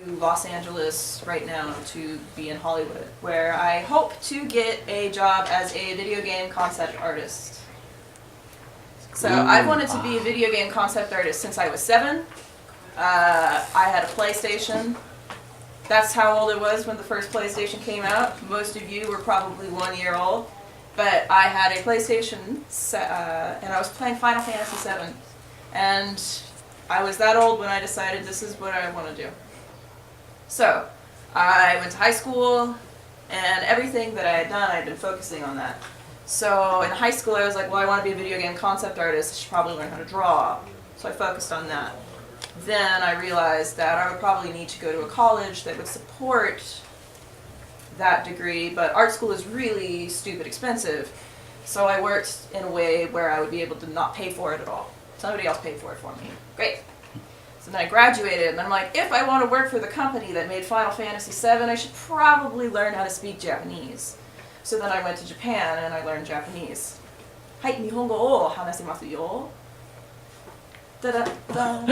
Los Angeles right now to be in Hollywood, where I hope to get a job as a video game concept artist. So I've wanted to be a video game concept artist since I was 7. I had a PlayStation. That's how old it was when the first PlayStation came out. Most of you were probably 1 year old. But I had a PlayStation, and I was playing Final Fantasy VII. And I was that old when I decided this is what I want to do. So I went to high school, and everything that I had done, I had been focusing on that. So in high school, I was like, well, I want to be a video game concept artist. I should probably learn how to draw. So I focused on that. Then I realized that I would probably need to go to a college that would support that degree, but art school is really stupid expensive. So I worked in a way where I would be able to not pay for it at all. Somebody else paid for it for me. Great. So then I graduated, and I'm like, if I want to work for the company that made Final Fantasy VII, I should probably learn how to speak Japanese. So then I went to Japan, and I learned Japanese. Hai, nihongo o hanashimasu yo. Da-da-da.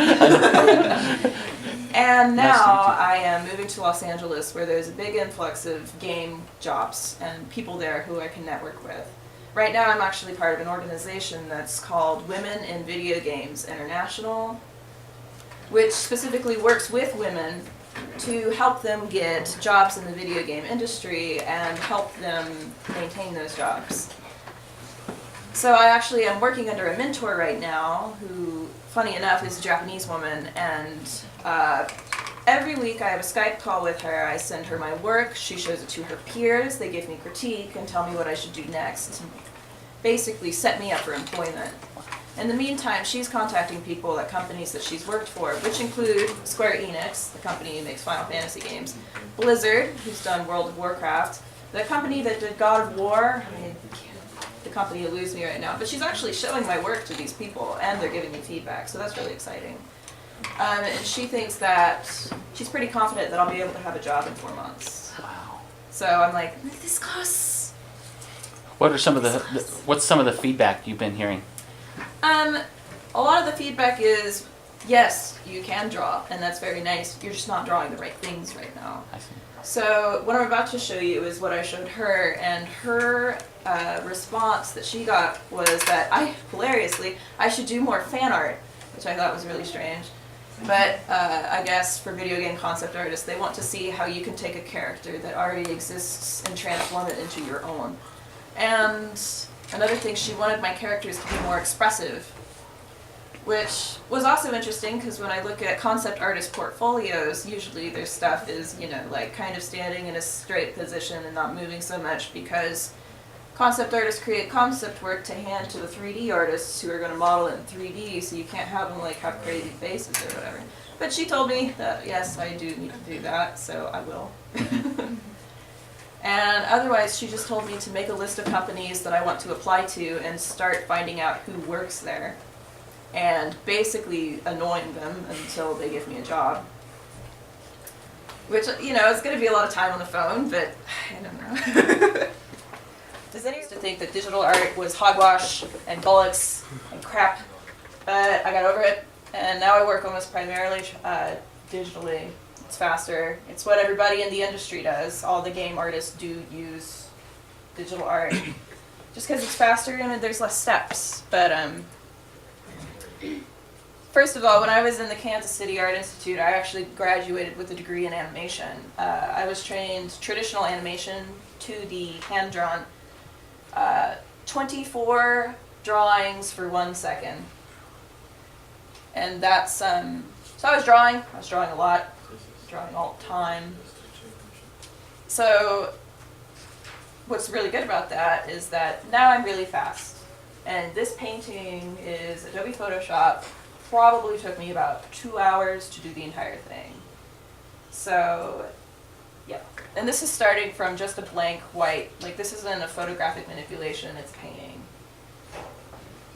And now I am moving to Los Angeles, where there's a big influx of game jobs and people there who I can network with. Right now I'm actually part of an organization that's called Women in Video Games International, which specifically works with women to help them get jobs in the video game industry and help them maintain those jobs. So I actually am working under a mentor right now who, funny enough, is a Japanese woman, and every week I have a Skype call with her. I send her my work, she shows it to her peers, they give me critique and tell me what I should do next. Basically set me up for employment. In the meantime, she's contacting people at companies that she's worked for, which include Square Enix, the company who makes Final Fantasy games, Blizzard, who's done World of Warcraft, the company that did God of War. I mean, the company will lose me right now, but she's actually showing my work to these people, and they're giving me feedback, so that's really exciting. And she thinks that, she's pretty confident that I'll be able to have a job in 4 months. Wow. So I'm like, this costs. What are some of what's some of the feedback you've been hearing? A lot of the feedback is, yes, you can draw, and that's very nice. You're just not drawing the right things right now. I see. So what I'm about to show you is what I showed her, and her response that she got was that hilariously, I should do more fan art, which I thought was really strange. But I guess for video game concept artists, they want to see how you can take a character that already exists and transform it into your own. And another thing, she wanted my characters to be more expressive, which was also interesting because when I look at concept artist portfolios, usually their stuff is, you know, like kind of standing in a straight position and not moving so much, because concept artists create concept work to hand to the 3D artists who are going to model it in 3D, so you can't have them like have crazy faces or whatever. But she told me that yes, I do need to do that, so I will. And otherwise, she just told me to make a list of companies that I want to apply to and start finding out who works there, and basically annoying them until they give me a job. Which, you know, it's going to be a lot of time on the phone, but I don't know. Does anyone think that digital art was hogwash and bullocks and crap? But I got over it, and now I work almost primarily digitally. It's faster. It's what everybody in the industry does. All the game artists do use digital art. Just because it's faster and there's less steps. But first of all, when I was in the Kansas City Art Institute, I actually graduated with a degree in animation. I was trained traditional animation, 2D, hand-drawn, 24 drawings for 1 second. And that's, so I was drawing a lot, drawing all the time. So what's really good about that is that now I'm really fast. And this painting is Adobe Photoshop. Probably took me about 2 hours to do the entire thing. So, yeah. And this is starting from just a blank white. Like, this isn't a photographic manipulation, it's painting.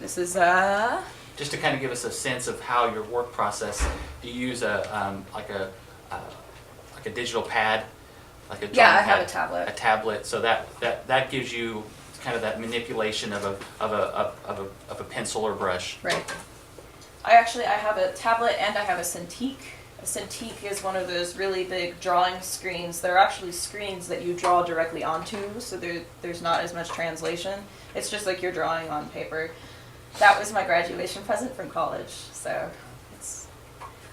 This is Just to kind of give us a sense of how your work process, do you use like a digital pad, like a drawing yeah, I pad, have a tablet. a tablet, so that gives you kind of that manipulation of a pencil or brush. Right. I have a tablet and I have a Cintiq The Cintiq is one of those really big drawing screens. They're actually screens that you draw directly onto, so there's not as much translation. It's just like you're drawing on paper. That was my graduation present from college, so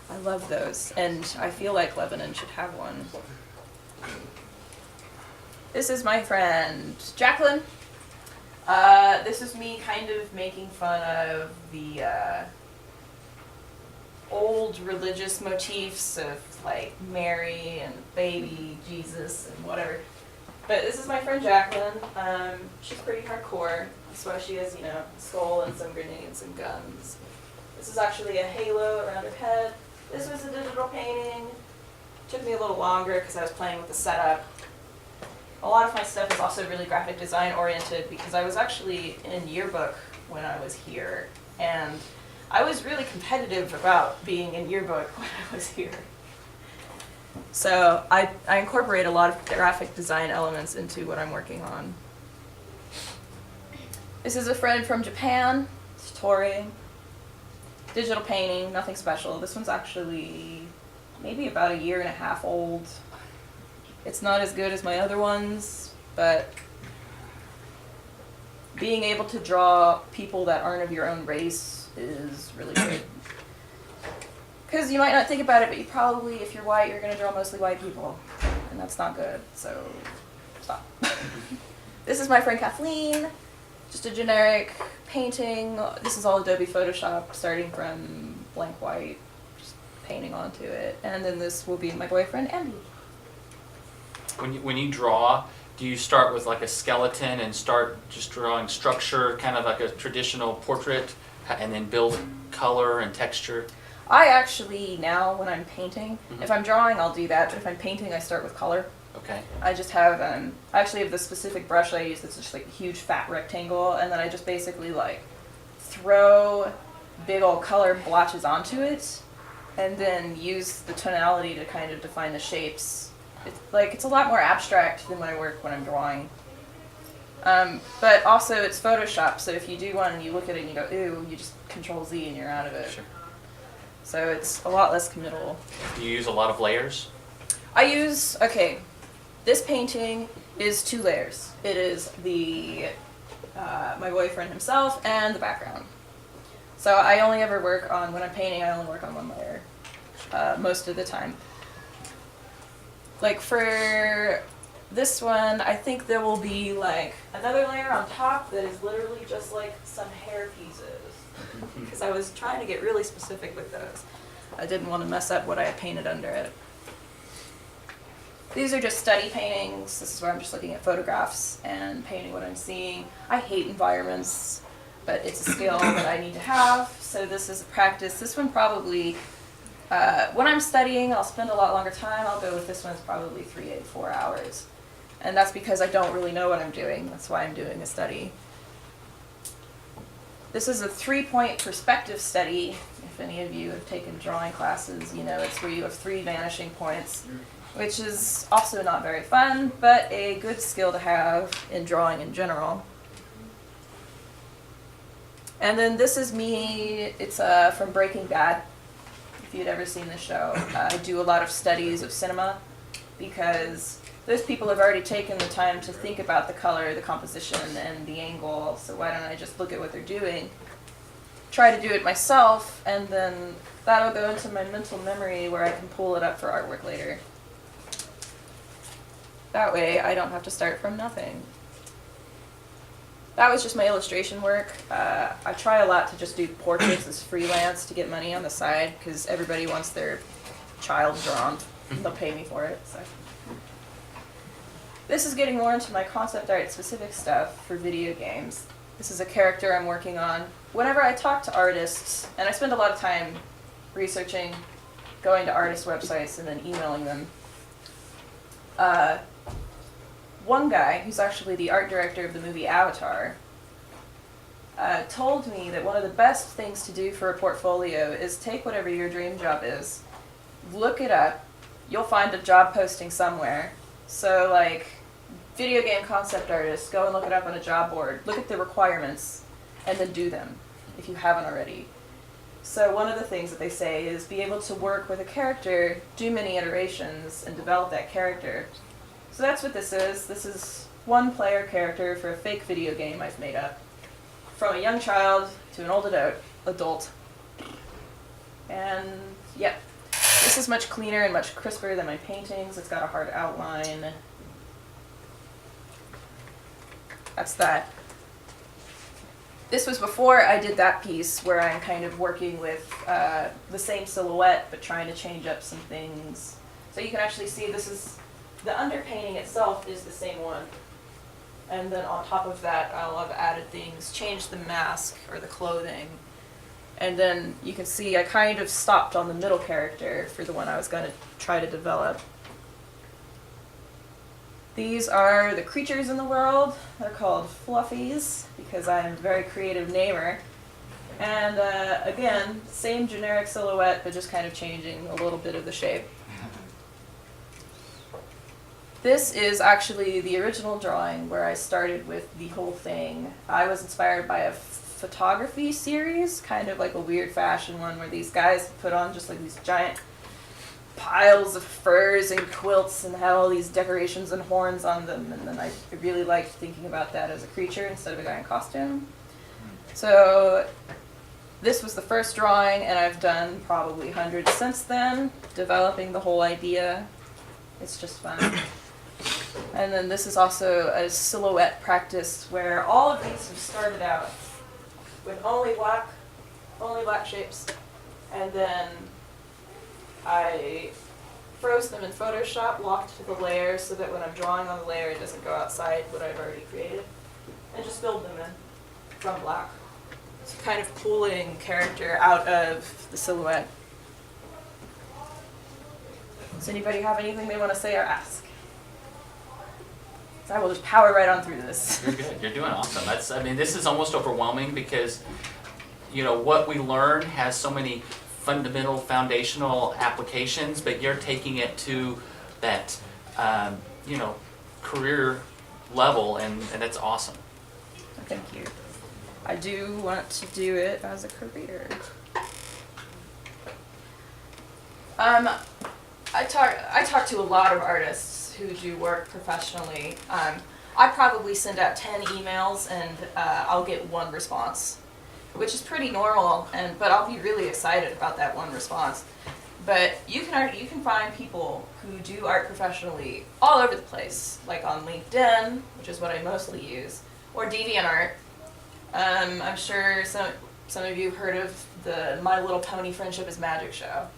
I love those, and I feel like Lebanon should have one. This is my friend Jacqueline. This is me kind of making fun of the old religious motifs of like Mary and baby Jesus and whatever. But this is my friend Jacqueline. She's pretty hardcore. That's why she has, a skull and some grenades and guns. This is actually a halo around her head. This was a digital painting. Took me a little longer because I was playing with the setup. A lot of my stuff is also really graphic design oriented because I was actually in yearbook when I was here. And I was really competitive about being in yearbook when I was here. So I incorporate a lot of graphic design elements into what I'm working on. This is a friend from Japan. It's Tori. Digital painting, nothing special. This one's actually maybe about 1.5 years old. It's not as good as my other ones, but being able to draw people that aren't of your own race is really good. Because you might not think about it, but you probably, if you're white, you're going to draw mostly white people. And that's not good, so stop. This is my friend Kathleen. Just a generic painting. This is all Adobe Photoshop, starting from blank white, just painting onto it. And then this will be my boyfriend, Andy. When you draw, do you start with like a skeleton and start just drawing structure, kind of like a traditional portrait, and then build color and texture? I actually, now when I'm painting, if I'm drawing I'll do that, but if I'm painting I start with color. Okay. I just have, I actually have this specific brush I use that's just like a huge fat rectangle, and then I just basically like throw big old color blotches onto it, and then use the tonality to kind of define the shapes. It's a lot more abstract than my work when I'm drawing. But also it's Photoshop, so if you do one and you look at it and you go, ooh, you just Control Z and you're out of it. Sure. So it's a lot less committal. Do you use a lot of layers? I use, this painting is 2 layers. It is the my boyfriend himself and the background. So I only ever work on, when I'm painting, I only work on 1 layer most of the time. Like for this one, I think there will be like another layer on top that is literally just like some hair pieces. Because I was trying to get really specific with those. I didn't want to mess up what I had painted under it. These are just study paintings. This is where I'm just looking at photographs and painting what I'm seeing. I hate environments, but it's a skill that I need to have. So this is a practice. This one probably, when I'm studying, I'll spend a lot longer time. I'll go with this one. It's probably 3 to 4 hours. And that's because I don't really know what I'm doing. That's why I'm doing a study. This is a 3-point perspective study. If any of you have taken drawing classes, you know it's where you have 3 vanishing points, which is also not very fun, but a good skill to have in drawing in general. And then this is me. It's from Breaking Bad. If you'd ever seen the show, I do a lot of studies of cinema because those people have already taken the time to think about the color, the composition, and the angle, so why don't I just look at what they're doing, try to do it myself, and then that'll go into my mental memory where I can pull it up for artwork later. That way I don't have to start from nothing. That was just my illustration work. I try a lot to just do portraits as freelance to get money on the side, because everybody wants their child drawn. They'll pay me for it. So. This is getting more into my concept art specific stuff for video games. This is a character I'm working on. Whenever I talk to artists, and I spend a lot of time researching, going to artist websites and then emailing them, one guy, who's actually the art director of the movie Avatar, told me that one of the best things to do for a portfolio is take whatever your dream job is, look it up, you'll find a job posting somewhere. So like, video game concept artists, go and look it up on a job board, look at the requirements, and then do them, if you haven't already. So one of the things that they say is be able to work with a character, do many iterations, and develop that character. So that's what this is. This is one player character for a fake video game I've made up. From a young child to an old adult. And yeah, this is much cleaner and much crisper than my paintings. It's got a hard outline. That's that. This was before I did that piece where I'm kind of working with the same silhouette but trying to change up some things. So you can actually see this is, the underpainting itself is the same one. And then on top of that I'll have added things, changed the mask or the clothing. And then you can see I kind of stopped on the middle character for the one I was going to try to develop. These are the creatures in the world. They're called fluffies because I am a very creative namer. And again, same generic silhouette, but just kind of changing a little bit of the shape. This is actually the original drawing where I started with the whole thing. I was inspired by a photography series, kind of like a weird fashion one where these guys put on just like these giant piles of furs and quilts and had all these decorations and horns on them, and then I really liked thinking about that as a creature instead of a guy in costume. So this was the first drawing, and I've done probably hundreds since then, developing the whole idea. It's just fun. And then this is also a silhouette practice where all of these have started out with only black shapes, and then I froze them in Photoshop, locked the layer so that when I'm drawing on the layer it doesn't go outside what I've already created, and just filled them in from black. So kind of pulling character out of the silhouette. Does anybody have anything they want to say or ask? So I will just power right on through this. You're good. You're doing awesome. I mean, this is almost overwhelming because, you know, what we learn has so many fundamental, foundational applications, but you're taking it to that, you know, career level, and that's awesome. Thank you. I do want to do it as a career. I talk to a lot of artists who do work professionally. I probably send out 10 emails and I'll get one response, which is pretty normal, but I'll be really excited about that one response. But you can find people who do art professionally all over the place, like on LinkedIn, which is what I mostly use, or DeviantArt. I'm sure some of you have heard of the My Little Pony Friendship is Magic show.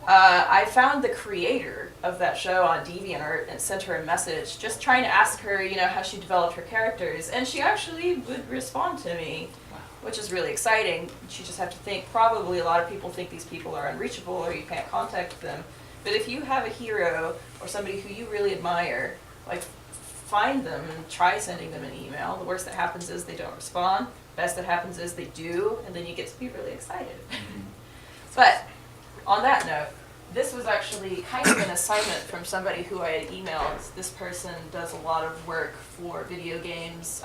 I found the creator of that show on DeviantArt and sent her a message just trying to ask her, you know, how she developed her characters, and she actually would respond to me, which is really exciting. You just have to think, probably a lot of people think these people are unreachable or you can't contact them, but if you have a hero or somebody who you really admire, like, find them and try sending them an email. The worst that happens is they don't respond. Best that happens is they do, and then you get to be really excited. But on that note, this was actually kind of an assignment from somebody who I had emailed. This person does a lot of work for video games,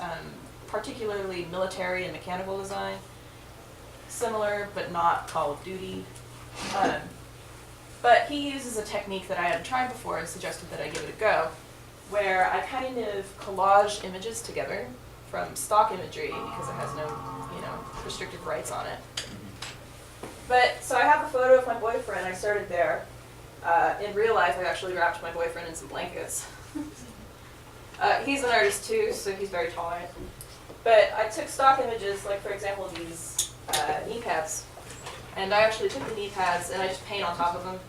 particularly military and mechanical design. Similar, but not Call of Duty. But he uses a technique that I hadn't tried before and suggested that I give it a go, where I kind of collage images together from stock imagery because it has no, you know, restricted rights on it. But, so I have a photo of my boyfriend. I started there. In real life, I actually wrapped my boyfriend in some blankets. He's an artist too, so he's very tolerant. But I took stock images, like for example these knee pads. And I actually took the knee pads and I just paint on top of them.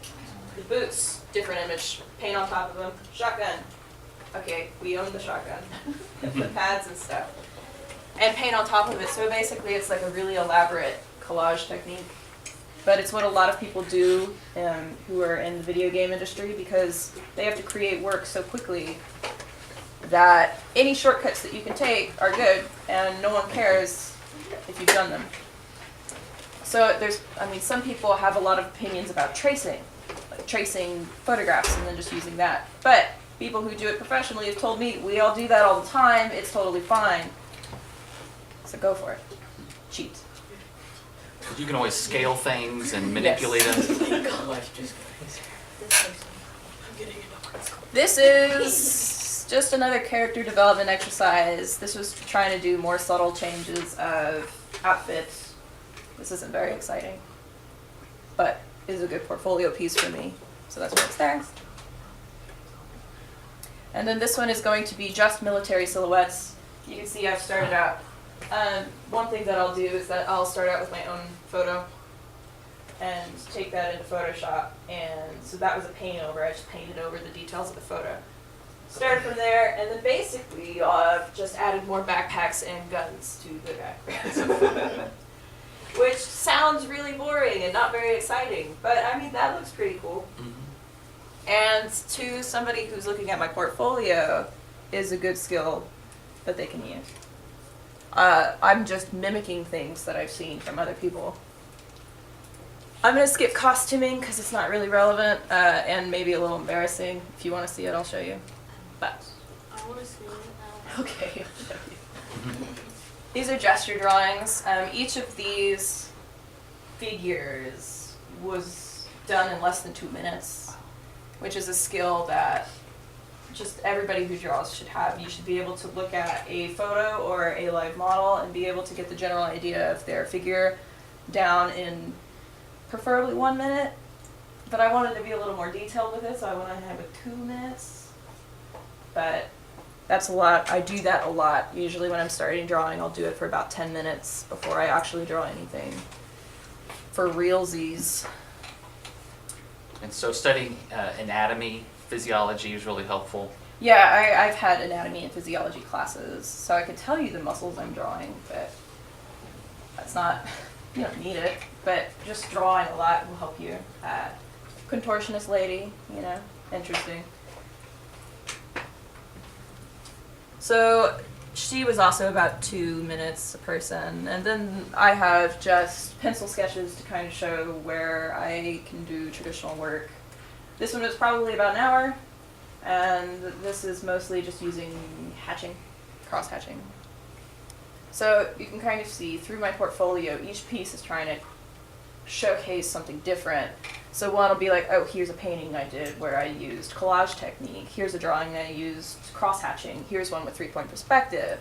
The boots, different image, paint on top of them. Shotgun. Okay, we own the shotgun. The pads and stuff. And paint on top of it. So basically it's like a really elaborate collage technique. But it's what a lot of people do who are in the video game industry because they have to create work so quickly that any shortcuts that you can take are good and no one cares if you've done them. So some people have a lot of opinions about tracing, like tracing photographs and then just using that. But people who do it professionally have told me, we all do that all the time, it's totally fine. So go for it. Cheat. You can always scale things and manipulate them. This is just another character development exercise. This was trying to do more subtle changes of outfits. This isn't very exciting, but is a good portfolio piece for me. So that's why it's there. And then this one is going to be just military silhouettes. You can see I've started out. One thing that I'll do is that I'll start out with my own photo and take that into Photoshop. And so that was a paint over. I just painted over the details of the photo. Started from there, and then basically I've just added more backpacks and guns to the background. Which sounds really boring and not very exciting, but I mean, that looks pretty cool. Mm-hmm. And to somebody who's looking at my portfolio, is a good skill that they can use. I'm just mimicking things that I've seen from other people. I'm going to skip costuming because it's not really relevant and maybe a little embarrassing. If you want to see it, I'll show you. But I want to see it now. okay, I'll show you. These are gesture drawings. Each of these figures was done in less than 2 minutes, which is a skill that just everybody who draws should have. You should be able to look at a photo or a live model and be able to get the general idea of their figure down in preferably 1 minute. But I wanted to be a little more detailed with it, so I went ahead with 2 minutes. But that's a lot. I do that a lot. Usually when I'm starting drawing, I'll do it for about 10 minutes before I actually draw anything for realsies. And so studying anatomy, physiology is really helpful. Yeah, I've had anatomy and physiology classes, so I can tell you the muscles I'm drawing, but that's not, you don't need it, but just drawing a lot will help you. Contortionist lady, you know, interesting. So she was also about 2 minutes a person, and then I have just pencil sketches to kind of show where I can do traditional work. This one was probably about an hour, and this is mostly just using hatching, cross hatching. So you can kind of see through my portfolio, each piece is trying to showcase something different. So one will be like, oh, here's a painting I did where I used collage technique. Here's a drawing I used cross-hatching. Here's one with 3-point perspective.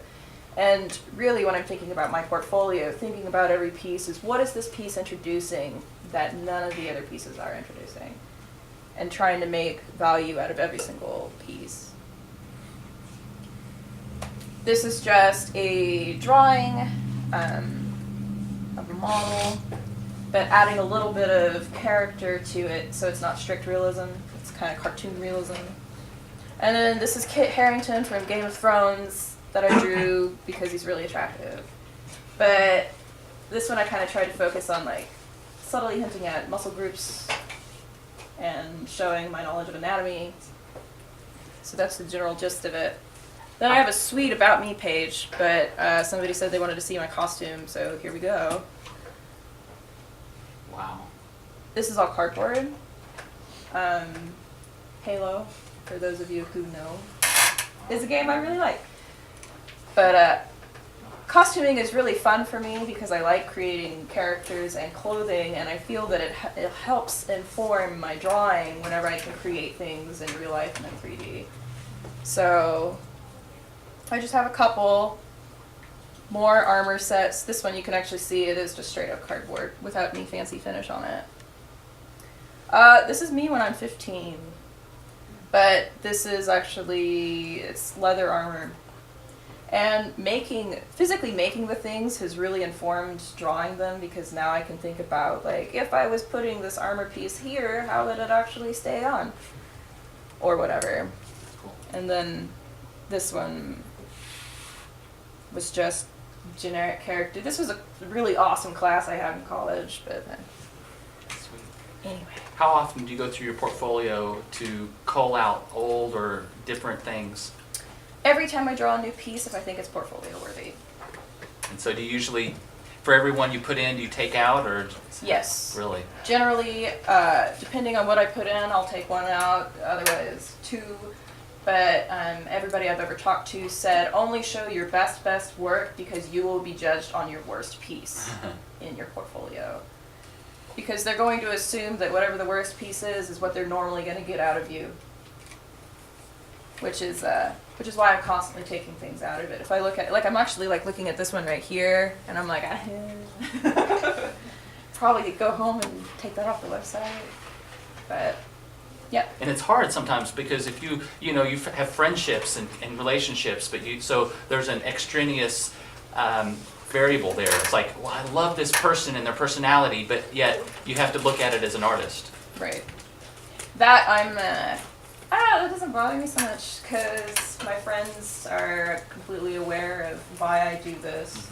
And really when I'm thinking about my portfolio, thinking about every piece is what is this piece introducing that none of the other pieces are introducing? And trying to make value out of every single piece. This is just a drawing of a model, but adding a little bit of character to it so it's not strict realism, it's kind of cartoon realism. And then this is Kit Harington from Game of Thrones that I drew because he's really attractive. But this one I kind of tried to focus on like subtly hinting at muscle groups and showing my knowledge of anatomy. So that's the general gist of it. Then I have a sweet About Me page, but somebody said they wanted to see my costume, so here we go. Wow. This is all cardboard. Halo, for those of you who know, is a game I really like. But costuming is really fun for me because I like creating characters and clothing, and I feel that it helps inform my drawing whenever I can create things in real life and in 3D. So I just have a couple more armor sets. This one you can actually see it is just straight up cardboard without any fancy finish on it. This is me when I'm 15, but this is actually, it's leather armor. And physically making the things has really informed drawing them because now I can think about, like, if I was putting this armor piece here, how would it actually stay on? Or whatever. Cool. And then this one was just generic character. This was a really awesome class I had in college, but Sweet. anyway. How often do you go through your portfolio to cull out old or different things? Every time I draw a new piece, if I think it's portfolio worthy. And so do you usually, for every one you put in, do you take out or? Yes. Really? Generally, depending on what I put in, I'll take one out, otherwise two. but everybody I've ever talked to said only show your best work because you will be judged on your worst piece in your portfolio. Because they're going to assume that whatever the worst piece is what they're normally going to get out of you. Which is why I'm constantly taking things out of it. If I look at, like, I'm actually like looking at this one right here, and I'm like, probably go home and take that off the website. But yeah. And it's hard sometimes because if you have friendships and relationships, but so there's an extraneous variable there. It's like, well, I love this person and their personality, but yet you have to look at it as an artist. Right. That that doesn't bother me so much because my friends are completely aware of why I do this,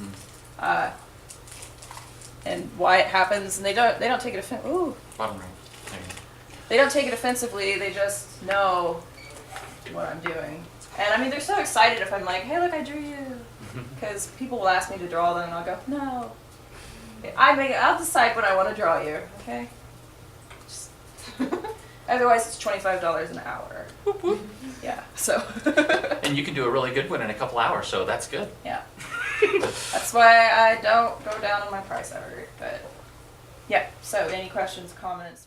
and why it happens, and they don't take it offensively. Ooh. Bottom right. There you go. They don't take it offensively. They just know what I'm doing, and I mean they're so excited if I'm like, hey, look, I drew you, because people will ask me to draw them, and I'll go, no. I'll decide when I want to draw you. Okay. Just otherwise, it's $25 an hour. Yeah, so. And you can do a really good one in a couple hours, so that's good. Yeah. That's why I don't go down on my price ever. But yeah, so any questions, comments?